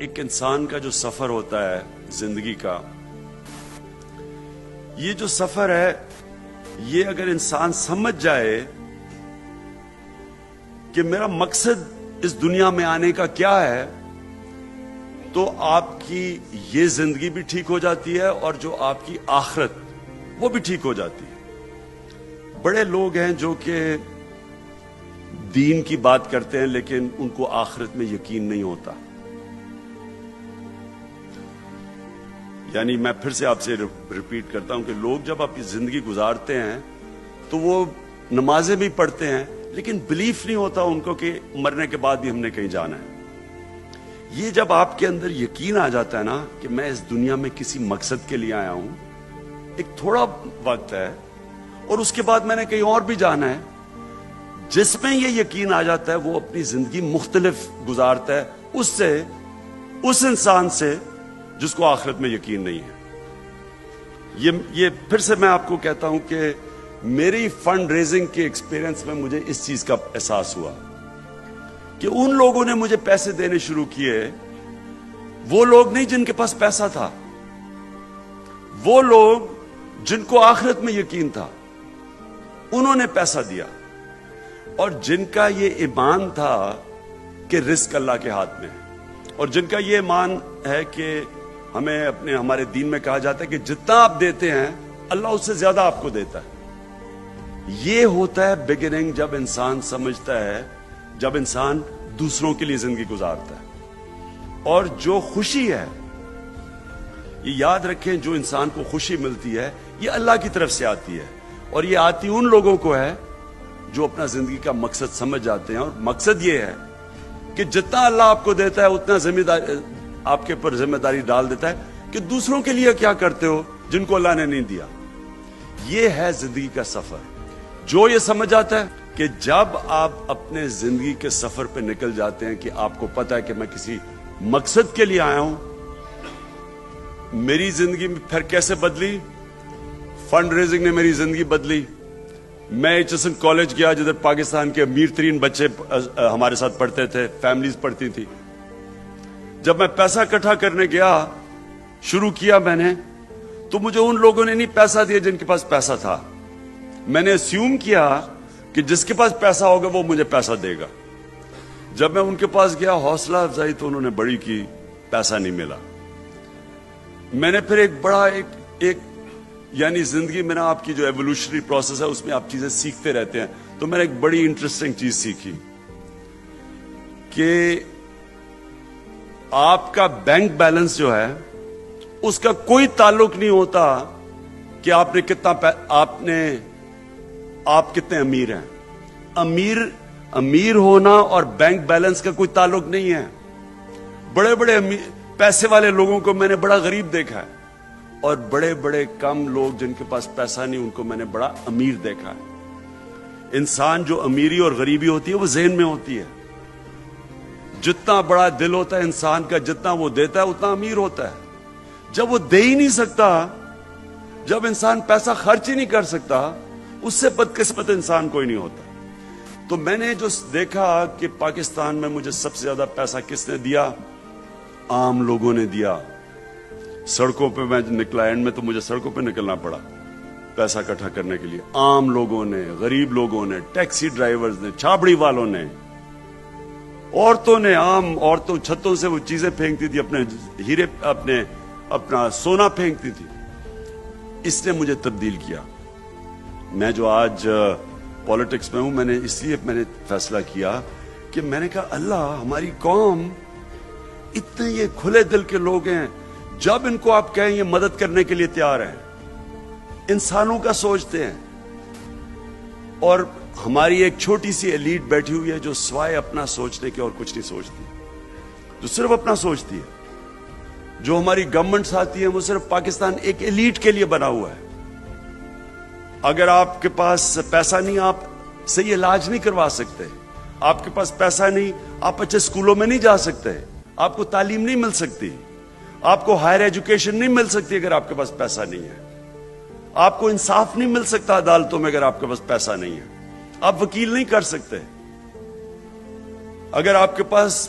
ایک انسان کا جو سفر ہوتا ہے زندگی کا، یہ جو سفر ہے، یہ اگر انسان سمجھ جائے کہ میرا مقصد اس دنیا میں آنے کا کیا ہے، تو آپ کی یہ زندگی بھی ٹھیک ہو جاتی ہے اور جو آپ کی آخرت وہ بھی ٹھیک ہو جاتی ہے۔ بڑے لوگ ہیں جو کہ دین کی بات کرتے ہیں لیکن ان کو آخرت میں یقین نہیں ہوتا۔ یعنی میں پھر سے آپ سے ریپیٹ کرتا ہوں کہ لوگ جب اپنی زندگی گزارتے ہیں تو وہ نمازیں بھی پڑھتے ہیں لیکن بلیف نہیں ہوتا ان کو کہ مرنے کے بعد بھی ہم نے کہیں جانا ہے۔ یہ جب آپ کے اندر یقین آ جاتا ہے نا کہ میں اس دنیا میں کسی مقصد کے لیے آیا ہوں، ایک تھوڑا وقت ہے اور اس کے بعد میں نے کہیں اور بھی جانا ہے، جس میں یہ یقین آ جاتا ہے وہ اپنی زندگی مختلف گزارتا ہے اس انسان سے جس کو آخرت میں یقین نہیں ہے۔ یہ پھر سے میں آپ کو کہتا ہوں کہ میری فنڈ ریزنگ کے ایکسپیرینس میں مجھے اس چیز کا احساس ہوا کہ ان لوگوں نے مجھے پیسے دینے شروع کیے، وہ لوگ نہیں جن کے پاس پیسہ تھا، وہ لوگ جن کو آخرت میں یقین تھا، انہوں نے پیسہ دیا، اور جن کا یہ ایمان تھا کہ رزق اللہ کے ہاتھ میں ہے، اور جن کا یہ ایمان ہے کہ ہمارے دین میں کہا جاتا ہے کہ جتنا آپ دیتے ہیں اللہ اس سے زیادہ آپ کو دیتا ہے۔ یہ ہوتا ہے بگننگ جب انسان سمجھتا ہے، جب انسان دوسروں کے لیے زندگی گزارتا ہے۔ اور جو خوشی ہے، یہ یاد رکھیں، جو انسان کو خوشی ملتی ہے یہ اللہ کی طرف سے آتی ہے، اور یہ آتی ان لوگوں کو ہے جو اپنا زندگی کا مقصد سمجھ جاتے ہیں۔ اور مقصد یہ ہے کہ جتنا اللہ آپ کو دیتا ہے اتنا آپ کے پر ذمہ داری ڈال دیتا ہے کہ دوسروں کے لیے کیا کرتے ہو جن کو اللہ نے نہیں دیا۔ یہ ہے زندگی کا سفر۔ جو یہ سمجھ آتا ہے کہ جب آپ اپنے زندگی کے سفر پہ نکل جاتے ہیں کہ آپ کو پتا ہے کہ میں کسی مقصد کے لیے آیا ہوں۔ میری زندگی میں پھر کیسے بدلی؟ فنڈ ریزنگ نے میری زندگی بدلی۔ میں ایچ ایس این کالج گیا جدھر پاکستان کے امیر ترین بچے ہمارے ساتھ پڑھتے تھے، فیملیز پڑھتی تھی۔ جب میں پیسہ اکٹھا کرنے گیا، شروع کیا میں نے، تو مجھے ان لوگوں نے نہیں پیسہ دیا جن کے پاس پیسہ تھا۔ میں نے اسیوم کیا کہ جس کے پاس پیسہ ہوگا وہ مجھے پیسہ دے گا۔ جب میں ان کے پاس گیا حوصلہ افزائی تو انہوں نے بڑی کی، پیسہ نہیں ملا۔ میں نے پھر ایک یعنی زندگی میں نا آپ کی جو ایوولوشنری پروسیس ہے اس میں آپ چیزیں سیکھتے رہتے ہیں، تو میں نے ایک بڑی انٹرسٹنگ چیز سیکھی کہ آپ کا بینک بیلنس جو ہے اس کا کوئی تعلق نہیں ہوتا کہ آپ کتنے امیر ہیں۔ امیر ہونا اور بینک بیلنس کا کوئی تعلق نہیں ہے۔ بڑے بڑے پیسے والے لوگوں کو میں نے بڑا غریب دیکھا ہے، اور بڑے بڑے کم لوگ جن کے پاس پیسہ نہیں ان کو میں نے بڑا امیر دیکھا ہے۔ انسان جو امیری اور غریبی ہوتی ہے وہ ذہن میں ہوتی ہے۔ جتنا بڑا دل ہوتا ہے انسان کا، جتنا وہ دیتا ہے اتنا امیر ہوتا ہے۔ جب وہ دے ہی نہیں سکتا، جب انسان پیسہ خرچ ہی نہیں کر سکتا، اس سے بدقسمت انسان کوئی نہیں ہوتا۔ تو میں نے جو دیکھا کہ پاکستان میں مجھے سب سے زیادہ پیسہ کس نے دیا؟ عام لوگوں نے دیا۔ سڑکوں پہ میں نکلا، اینڈ میں تو مجھے سڑکوں پہ نکلنا پڑا پیسہ اکٹھا کرنے کے لیے۔ عام لوگوں نے، غریب لوگوں نے، ٹیکسی ڈرائیورز نے، چھابڑی والوں نے، عورتوں نے، عام عورتوں چھتوں سے وہ چیزیں پھینکتی تھی، اپنے ہیرے، اپنا سونا پھینکتی تھی۔ اس نے مجھے تبدیل کیا۔ میں جو آج پالیٹکس میں ہوں، میں نے فیصلہ کیا کہ میں نے کہا اللہ، ہماری قوم اتنے یہ کھلے دل کے لوگ ہیں، جب ان کو آپ کہیں یہ مدد کرنے کے لیے تیار ہیں، انسانوں کا سوچتے ہیں، اور ہماری ایک چھوٹی سی ایلیٹ بیٹھی ہوئی ہے جو سوائے اپنا سوچنے کے اور کچھ نہیں سوچتی، جو صرف اپنا سوچتی ہے۔ جو ہماری گورنمنٹس آتی ہیں وہ صرف پاکستان ایک ایلیٹ کے لیے بنا ہوا ہے۔ اگر آپ کے پاس پیسہ نہیں، آپ صحیح علاج نہیں کروا سکتے، آپ کے پاس پیسہ نہیں، آپ اچھے اسکولوں میں نہیں جا سکتے، آپ کو تعلیم نہیں مل سکتی، آپ کو ہائر ایجوکیشن نہیں مل سکتی اگر آپ کے پاس پیسہ نہیں ہے، آپ کو انصاف نہیں مل سکتا عدالتوں میں اگر آپ کے پاس پیسہ نہیں ہے، آپ وکیل نہیں کر سکتے۔ اگر آپ کے پاس